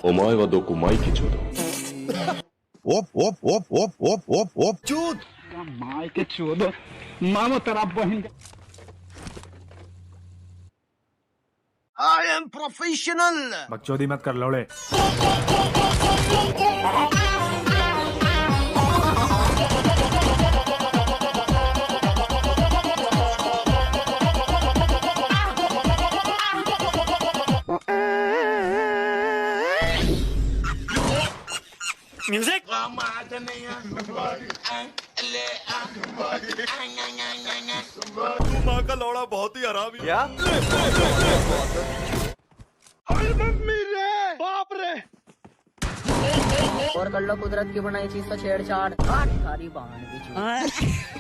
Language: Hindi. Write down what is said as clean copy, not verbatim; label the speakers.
Speaker 1: お前はどこマイケチョだ。
Speaker 2: चूत
Speaker 3: माय के चोदो मामो तेरा बहन
Speaker 2: आई एम प्रोफेशनल।
Speaker 4: बकचोदी मत कर लौड़े।
Speaker 2: म्यूजिक
Speaker 5: तू माँ का लौड़ा बहुत ही हरामी है। क्या?
Speaker 2: बाप रे।
Speaker 6: और कर लो कुदरत की बनाई चीज तो छेड़छाड़ सारी बहन की